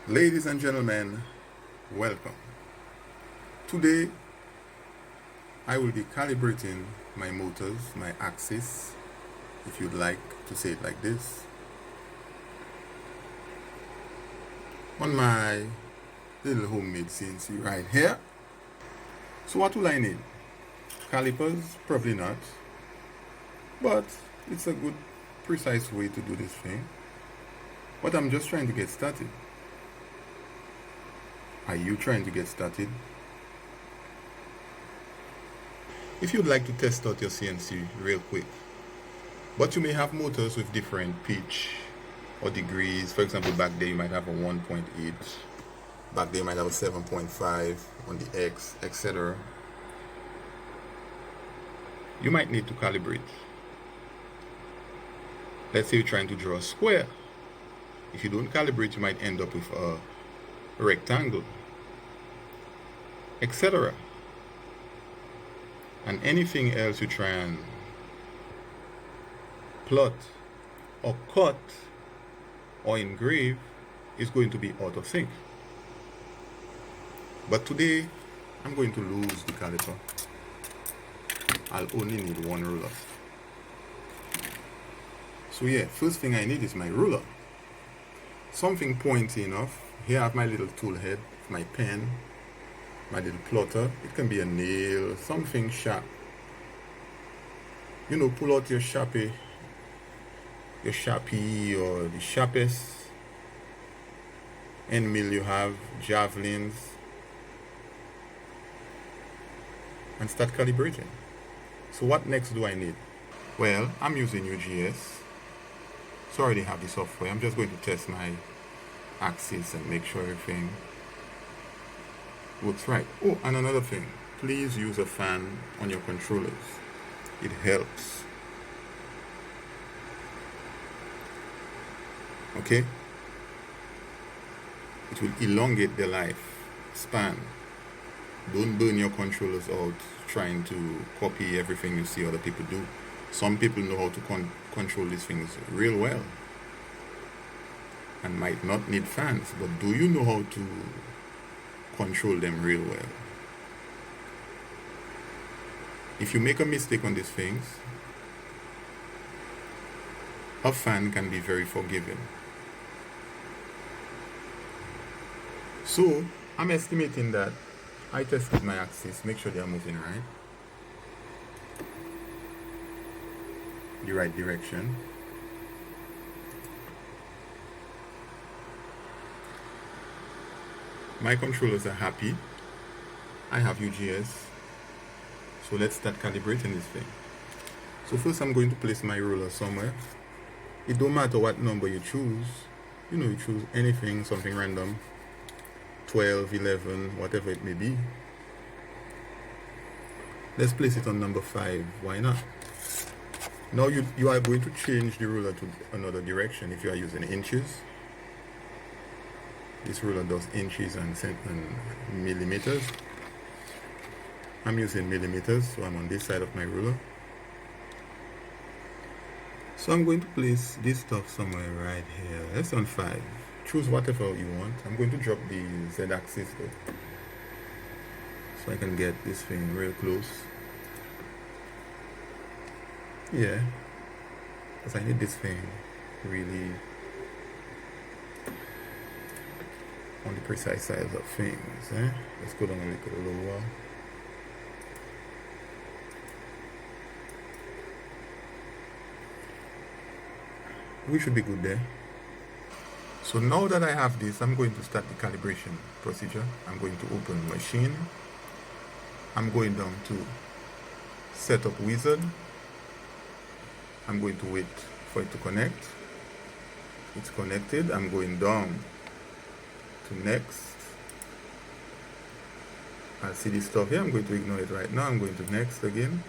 Ladies and gentlemen, welcome. Today I will be calibrating my motors, my axis, if you'd like to say it like this, on my little homemade CNC right here. So what will I need? Calipers? Probably not, but it's a good precise way to do this thing. But I'm just trying to get started. Are you trying to get started? If you'd like to test out your CNC real quick, but you may have motors with different pitch or degrees. For example, back there you might have a 1.8, back there you might have a 7.5 on the X, etc. You might need to calibrate. Let's say you're trying to draw a square. If you don't calibrate, you might end up with a rectangle, etc. And anything else you try and plot or cut or engrave is going to be out of sync. But today I'm going to lose the caliper. I'll only need one ruler. So yeah, first thing I need is my ruler. Something pointy enough. Here I have my little tool head, my pen, my little plotter. It can be a nail, something sharp. You know, pull out your Sharpie or the sharpest end mill you have, javelins, and start calibrating. So what next do I need? Well, I'm using UGS. So I already have the software. I'm just going to test my axis and make sure everything works right. Oh, and another thing, please use a fan on your controllers. It helps. Okay? It will elongate the life span. Don't burn your controllers out trying to copy everything you see other people do. Some people know how to control these things real well and might not need fans, but do you know how to control them real well? If you make a mistake on these things, a fan can be very forgiving. So I'm estimating that I tested my axis, make sure they are moving right, the right direction. My controllers are happy. I have UGS. So let's start calibrating this thing. So first I'm going to place my ruler somewhere. It don't matter what number you choose. You know, you choose anything, something random. 12, 11, whatever it may be. Let's place it on number 5. Why not? Now you are going to change the ruler to another direction if you are using inches. This ruler does inches and millimeters. I'm using millimeters, so I'm on this side of my ruler. So I'm going to place this stuff somewhere right here. Let's on 5. Choose whatever you want. I'm going to drop the Z-axis though, so I can get this thing real close. Yeah, because I need this thing really on the precise size of things. Let's go down a little lower. We should be good there. So now that I have this, I'm going to start the calibration procedure. I'm going to open machine. I'm going down to setup wizard. I'm going to wait for it to connect. It's connected. I'm going down to next. I'll see this stuff here. I'm going to ignore it right now. I'm going to next again.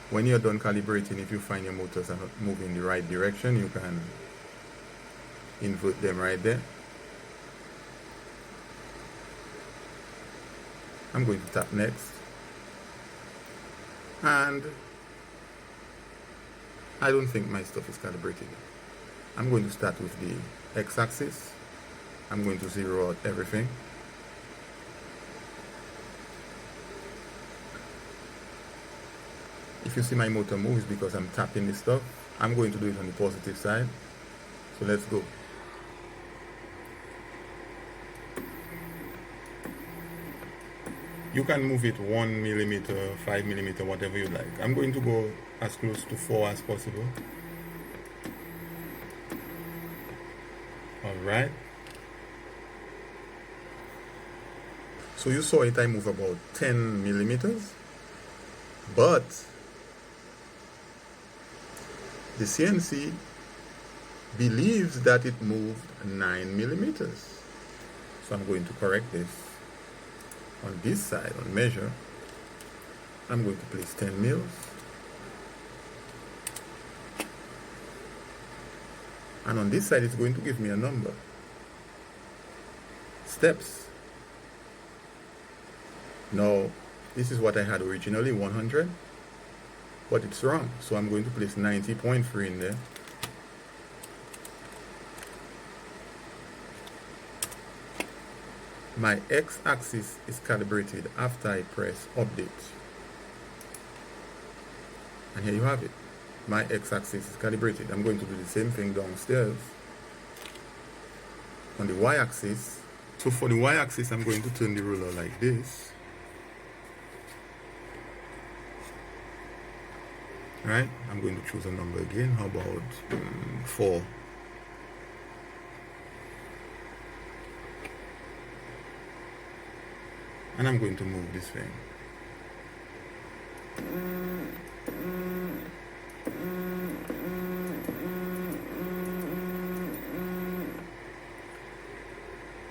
When you're done calibrating, if you find your motors are not moving in the right direction, you can invert them right there. I'm going to tap next. And I don't think my stuff is calibrated. I'm going to start with the X-axis. I'm going to zero out everything. If you see my motor move, it's because I'm tapping this stuff. I'm going to do it on the positive side. So let's go. You can move it 1 millimeter, 5 millimeter, whatever you like. I'm going to go as close to 4 as possible. Alright. So you saw it, I move about 10 millimeters. But the CNC believes that it moved 9 millimeters. So I'm going to correct this. On this side, on measure, I'm going to place 10 mils. And on this side, it's going to give me a number. Steps. Now, this is what I had originally, 100. But it's wrong. So I'm going to place 90.3 in there. My X-axis is calibrated after I press update. And here you have it. My X-axis is calibrated. I'm going to do the same thing downstairs. On the Y-axis. So for the Y-axis, I'm going to turn the ruler like this. Right? I'm going to choose a number again. How about 4? And I'm going to move this thing.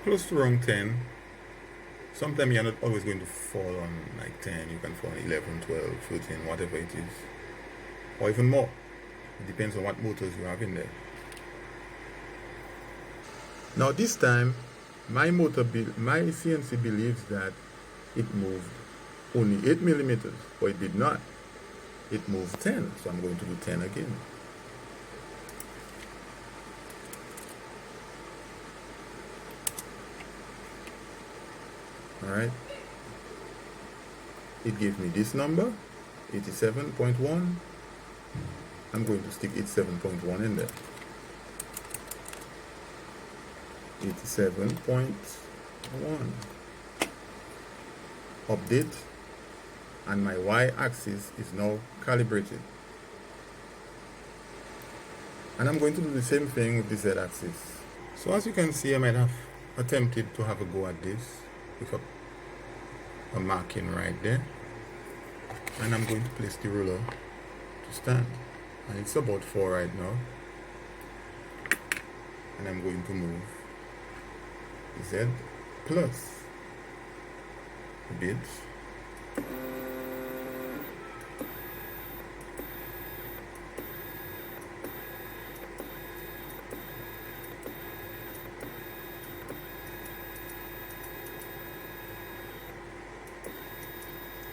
Close to around 10. Sometimes you're not always going to fall on like 10. You can fall on 11, 12, 13, whatever it is. Or even more. It depends on what motors you have in there. Now this time, my CNC believes that it moved only 8 millimeters, but it did not. It moved 10, so I'm going to do 10 again. Alright. It gave me this number, 87.1. I'm going to stick 87.1 in there. 87.1. Update, and my Y-axis is now calibrated. And I'm going to do the same thing with the Z-axis. So as you can see, I might have attempted to have a go at this with a marking right there. And I'm going to place the ruler to stand. And it's about 4 right now. And I'm going to move Z plus a bit.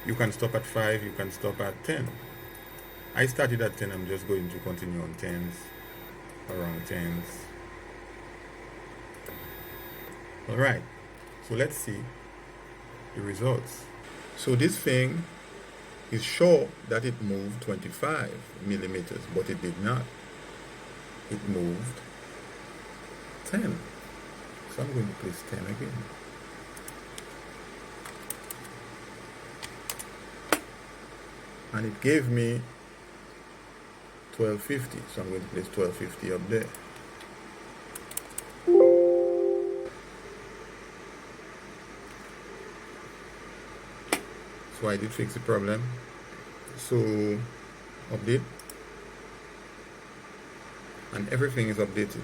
You can stop at 5, you can stop at 10. I started at 10, I'm just going to continue on 10s, around 10s. Alright, so let's see the results. So this thing is sure that it moved 25 millimeters, but it did not. It moved 10. So I'm going to place 10 again. And it gave me 1250, so I'm going to place 1250 up there. So I did fix the problem. So update, and everything is updated.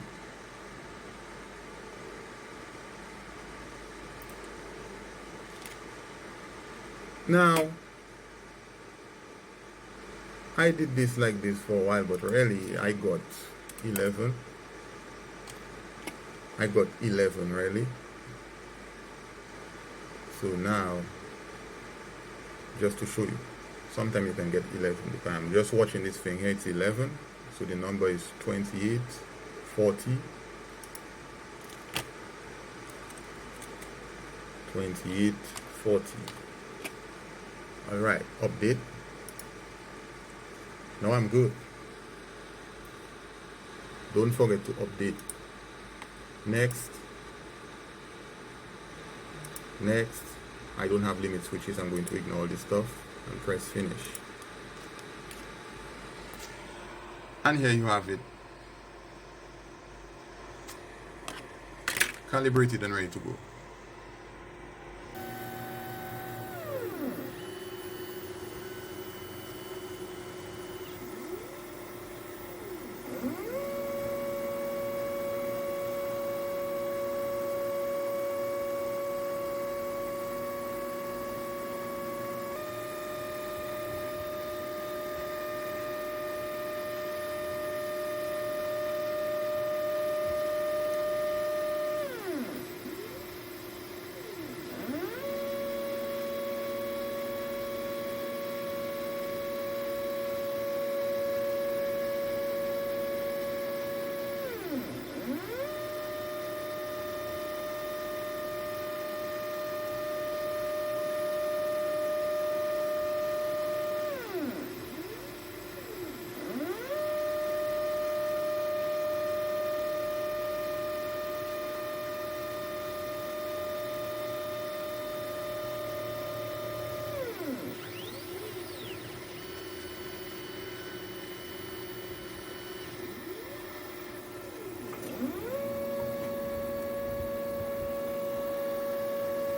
Now I did this like this for a while, but really I got 11. I got 11 really. So now, just to show you, sometimes you can get 11. If I'm just watching this thing here, it's 11. So the number is 28, 40, 2840. Alright, update. Now I'm good. Don't forget to update. Next. Next. I don't have limit switches. I'm going to ignore all this stuff and press finish. And here you have it. Calibrated and ready to go.